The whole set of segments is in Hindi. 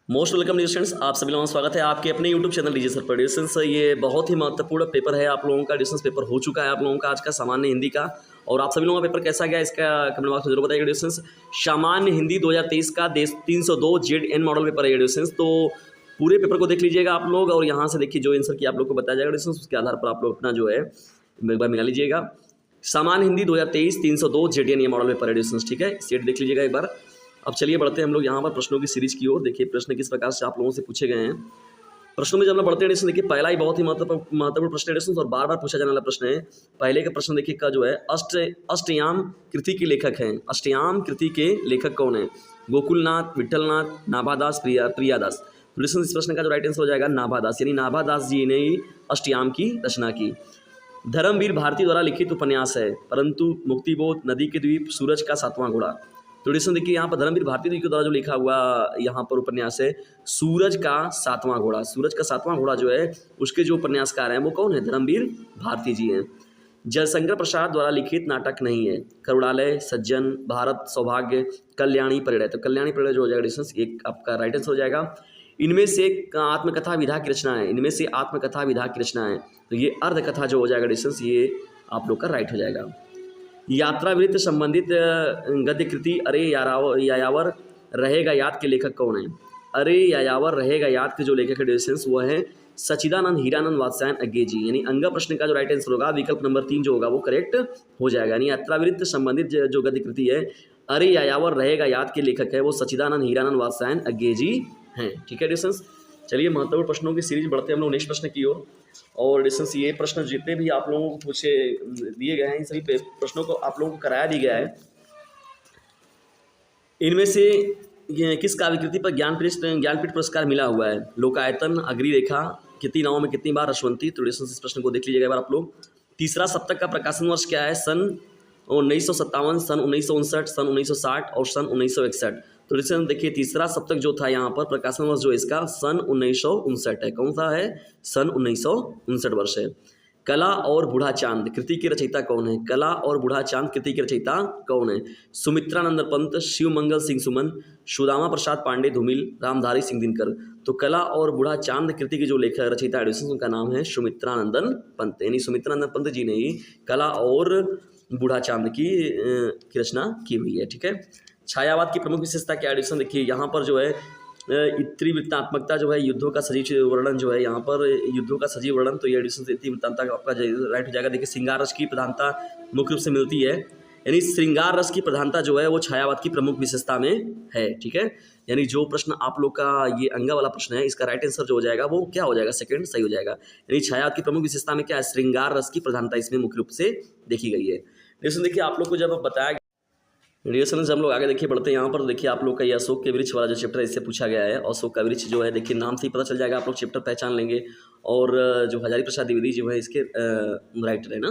मोस्ट वेलकम डियर स्टूडेंट्स, आप सभी लोगों का स्वागत है आपके अपने यूट्यूब चैनल डीजे सर पर। डिस्टेंस ये बहुत ही महत्वपूर्ण पेपर है आप लोगों का। डिस्टेंस पेपर हो चुका है आप लोगों का आज का सामान्य हिंदी का, और आप सभी लोगों का पेपर कैसा गया इसका कमेंट बॉक्स में जरूर बताइएगा। डिस्टेंस सामान्य हिंदी 2023 का 302 ZN मॉडल पेपर है डिस्टेंस, तो पूरे पेपर को देख लीजिएगा आप लोग, और यहाँ से देखिए जो आंसर की आप लोग को बताया जाएगा डिस्टेंस, उसके आधार पर आप लोग अपना जो है एक बार मिला लीजिएगा। सामान्य हिंदी 2023 302 ZN ये मॉडल पेपर है डिस्टेंस, ठीक है, सेट देख लीजिएगा एक बार। अब चलिए बढ़ते हैं हम लोग यहाँ पर प्रश्नों की सीरीज की ओर। देखिए प्रश्न किस प्रकार से आप लोगों से पूछे गए हैं। प्रश्नों में जब हम बढ़ते हैं देखिए पहला ही बहुत ही महत्वपूर्ण प्रश्न है और बार बार पूछा जाने वाला प्रश्न है। पहले का प्रश्न देखिए का जो है अष्टयाम कृति के लेखक हैं। अष्टयाम कृति के लेखक कौन है? गोकुलनाथ, विठलनाथ, नाभादास, प्रियादास। तो इस प्रश्न का जो राइट आंसर हो जाएगा नाभादास, यानी नाभादास जी ने ही अष्टयाम की रचना की। धर्मवीर भारती द्वारा लिखित उपन्यास है परंतु मुक्तिबोध, नदी के द्वीप, सूरज का सातवां घोड़ा। तो डिस्कशन देखिए यहाँ पर धर्मवीर भारती जी के द्वारा जो लिखा हुआ यहाँ पर उपन्यास है सूरज का सातवां घोड़ा। सूरज का सातवां घोड़ा जो है उसके जो उपन्यासकार हैं वो कौन है? धर्मवीर भारती जी हैं। जयशंकर प्रसाद द्वारा लिखित नाटक नहीं है। करुणालय, सज्जन, भारत, सौभाग्य, कल्याणी, परिणय। तो कल्याणी परिणय जो हो जाएगा डिस्टेंस एक आपका राइट आंसर हो जाएगा। इनमें से आत्मकथा विधा की रचना है। इनमें से आत्मकथा विधा की रचना है, तो ये अर्धकथा जो हो जाएगा डिस्टेंस ये आप लोग का राइट हो जाएगा। यात्रावृत्त संबंधित गद्य कृति अरे यायावर रहेगा याद के लेखक कौन है? अरे यायावर रहेगा याद के जो लेखक है डिस्टेंस वो है सचिदानंद हीरानंद वात्स्यायन अज्ञे जी। यानी अंगा प्रश्न का जो राइट आंसर होगा विकल्प नंबर 3 जो होगा वो करेक्ट हो जाएगा। यानी यात्रावृत्त संबंधित जो गद्य कृति है अरे यायावर रहेगा याद के लेखक है वो सचिदानंद हीरानंद वात्स्यायन अज्ञे जी हैं, ठीक है डिस्टेंस। चलिए महत्वपूर्ण प्रश्नों की सीरीज बढ़ते हैं हम लोग नेक्स्ट प्रश्न की ओर। और डिस्टेंस ये प्रश्न जितने भी आप लोगों को पूछे दिए गए हैं इन सभी प्रश्नों को आप लोगों को कराया दिया गया है। इनमें से किस काव्य कृति पर ज्ञानपीठ पुरस्कार मिला हुआ है? लोकायतन, अग्निरेखा, कितनी नावों में कितनी बार रसवंती। तो डिस्टेंस इस प्रश्न को देख लीजिएगा एक बार आप लोग। तीसरा सप्तक का प्रकाशन वर्ष क्या है? सन 1957, सन 1959, सन 1960 और सन 1961। तो डिस्टेंस देखिए तीसरा सप्तक जो था यहाँ पर प्रकाशन वर्ष जो इसका सन 1959 है। कौन सा है? सन 1959 वर्ष है। कला और बूढ़ा चांद कृति के रचयिता कौन है? कला और बूढ़ा चांद कृति के रचयिता कौन है? सुमित्रानंद पंत, शिव मंगल सिंह सुमन, सुदामा प्रसाद पांडे धूमिल, रामधारी सिंह दिनकर। तो कला और बूढ़ा चांद कृति के जो लेखक रचयिता है उनका नाम है सुमित्रानंदन पंत। यानी सुमित्रानंदन पंत जी ने ही कला और बूढ़ा चांद की रचना की हुई है, ठीक है। छायावाद की प्रमुख विशेषता क्या है? देखिए यहाँ पर जो है इतिवृत्तात्मकता जो है, युद्धों का सजीव वर्णन जो है यहाँ पर युद्धों का सजीव वर्णन, तो ये एडिशन इतिवृत्तांता का आपका राइट हो जाएगा। देखिए श्रृंगार रस की प्रधानता मुख्य रूप से मिलती है, यानी श्रृंगार रस की प्रधानता जो है वो छायावाद की प्रमुख विशेषता में है, ठीक है। यानी जो प्रश्न आप लोग का ये अंगा वाला प्रश्न है इसका राइट आंसर जो हो जाएगा वो क्या हो जाएगा? सेकंड सही हो जाएगा। यानी छायावाद की प्रमुख विशेषता में क्या है? श्रृंगार रस की प्रधानता इसमें मुख्य रूप से देखी गई है। देखिए आप लोग को जब बताया रिलेशन से हम लोग आगे देखिए बढ़ते हैं यहाँ पर। देखिए आप लोग का ये अशोक के वृक्ष वाला जो चैप्टर है इससे पूछा गया है। अशोक का वृक्ष जो है देखिए नाम से ही पता चल जाएगा, आप लोग चैप्टर पहचान लेंगे। और जो हजारी प्रसाद द्विवेदी जो है इसके राइटर है ना,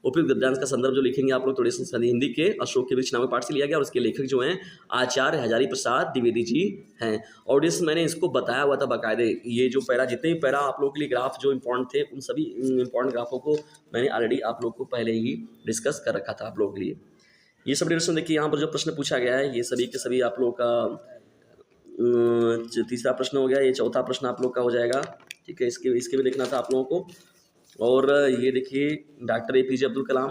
उपयुक्त गद्यांश का संदर्भ जो लिखेंगे आप लोग तो हिंदी के अशोक के वृक्ष नामक पाठ से लिया गया, और इसके लेखक जो हैं आचार्य हजारी प्रसाद द्विवेदी जी हैं। और इस मैंने इसको बताया हुआ था बाकायदे, ये जो पैरा जितने भी पैरा आप लोग के लिए ग्राफ जो इंपॉर्टेंट थे उन सभी इंपॉर्टेंट ग्राफों को मैंने ऑलरेडी आप लोग को पहले ही डिस्कस कर रखा था आप लोगों के लिए। ये सब डिस्कशन देखिए यहाँ पर जो प्रश्न पूछा गया है ये सभी के सभी आप लोगों का तीसरा प्रश्न हो गया, ये चौथा प्रश्न आप लोग का हो जाएगा, ठीक है। इसके भी देखना था आप लोगों को। और ये देखिए डॉक्टर APJ अब्दुल कलाम,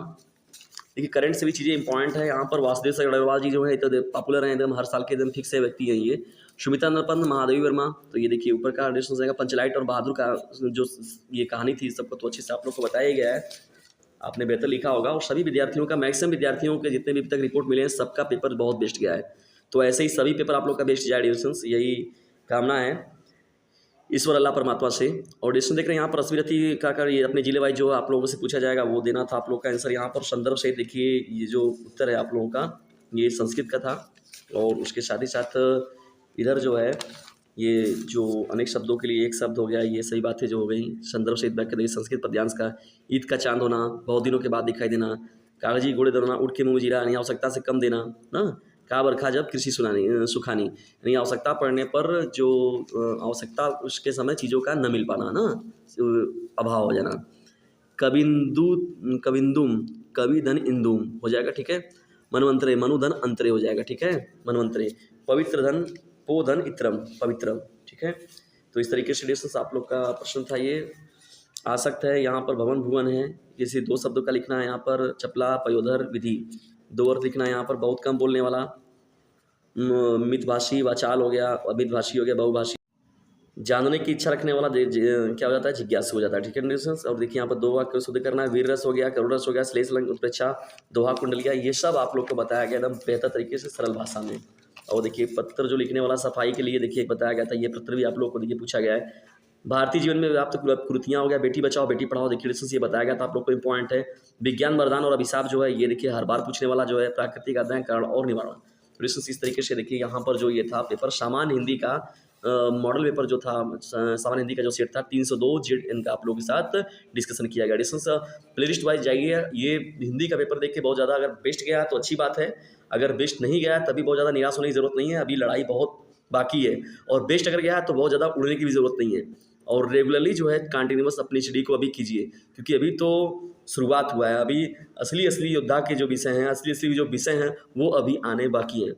देखिए करंट से भी चीज़ें इंपॉर्टेंट है यहाँ पर। वासुदेव सागर अग्रवाल जी जो है तो पॉपुलर हैं एकदम, हर साल के एकदम फिक्स है व्यक्ति है ये। सुमित्रानंद पंत, महादेवी वर्मा, तो ये देखिए ऊपर का डिस्कशन हो जाएगा। पंचलाइट और बहादुर का जो ये कहानी थी सबको तो अच्छे से आप लोग को बताया गया है, आपने बेहतर लिखा होगा। और सभी विद्यार्थियों का मैक्सिमम विद्यार्थियों के जितने भी अभी तक रिपोर्ट मिले हैं सबका पेपर बहुत बेस्ट गया है। तो ऐसे ही सभी पेपर आप लोग का बेस्ट जाए डिविजन्स, यही कामना है ईश्वर अल्लाह परमात्मा से। और डिविजन देख रहे हैं यहाँ पर रश्मिरथी का ये अपने जिले वाइज जो आप लोगों से पूछा जाएगा वो देना था आप लोग का आंसर। यहाँ पर संदर्भ से देखिए ये जो उत्तर है आप लोगों का ये संस्कृत का था, और उसके साथ ही साथ इधर जो है ये जो अनेक शब्दों के लिए एक शब्द हो गया, ये सही बातें जो हो गई। संदर्भ से वाक्य संस्कृत पद्यांश का ईद का चांद होना, बहुत दिनों के बाद दिखाई देना, कागजी घोड़े दौड़ना, उठ के मुँह जीरा, यानी आवश्यकता से कम देना ना, का बरखा जब कृषि सुखानी, यानी आवश्यकता पड़ने पर जो आवश्यकता उसके समय चीज़ों का न मिल पाना ना, अभाव हो जाना। कविंदुम कवि धन इंदुम हो जाएगा, ठीक है। मनवंतरे मनुधन अंतरे हो जाएगा, ठीक है। मनवंतरे पवित्र धन पो धन इत्रम पवित्रम, ठीक है। ठीक है। तो इस तरीके से डिस्टेंस आप लोग का प्रश्न था ये। आ सकता है यहाँ पर भवन भुवन है, किसी 2 शब्दों का लिखना है यहाँ पर, चपला पयोधर विधि 2 अर्थ लिखना है यहाँ पर, बहुत कम बोलने वाला, मितभाषी वाचाल हो गया, अमितभाषी हो गया, बहुभाषी, जानने की इच्छा रखने वाला क्या हो जाता है, जिज्ञासु हो जाता है, ठीक है डिस्टेंस। और देखिए यहाँ पर 2 वाक्य शुद्ध करना है, वीर रस हो गया, करुण रस हो गया, श्लेष लंग उत्प्रेक्षा, दोहा कुंडलिया, ये सब आप लोग को बताया गया एकदम बेहतर तरीके से सरल भाषा में। और देखिए पत्र जो लिखने वाला सफाई के लिए देखिए बताया गया था, ये पत्र भी आप लोग को देखिए पूछा गया है। भारतीय जीवन में व्याप्त कुरीतियाँ हो गया, बेटी बचाओ बेटी पढ़ाओ, देखिए डिस्टेंस ये बताया गया था आप लोग को, इंपॉर्टेंट है। विज्ञान वरदान और अभिशाप जो है ये देखिए हर बार पूछने वाला जो है, प्राकृतिक आपदाएं कारण और निवारण। तो डिस्टेंस इस तरीके से देखिए यहाँ पर जो ये था पेपर सामान्य हिंदी का मॉडल पेपर जो था, सामान्य हिंदी का जो सेट था 302 जेड इनका आप लोगों के साथ डिस्कशन किया गया। डिस्टेंस प्ले लिस्ट वाइज जाइए, ये हिंदी का पेपर देख के बहुत ज़्यादा अगर बेस्ट गया तो अच्छी बात है, अगर बेस्ट नहीं गया तभी बहुत ज़्यादा निराश होने की ज़रूरत नहीं है, अभी लड़ाई बहुत बाकी है। और बेस्ट अगर गया है तो बहुत ज़्यादा उड़ने की भी ज़रूरत नहीं है। और रेगुलरली जो है कंटिन्यूअस अपनी स्टडी को अभी कीजिए, क्योंकि अभी तो शुरुआत हुआ है, अभी असली योद्धा के जो विषय हैं, असली जो विषय हैं वो अभी आने बाकी हैं।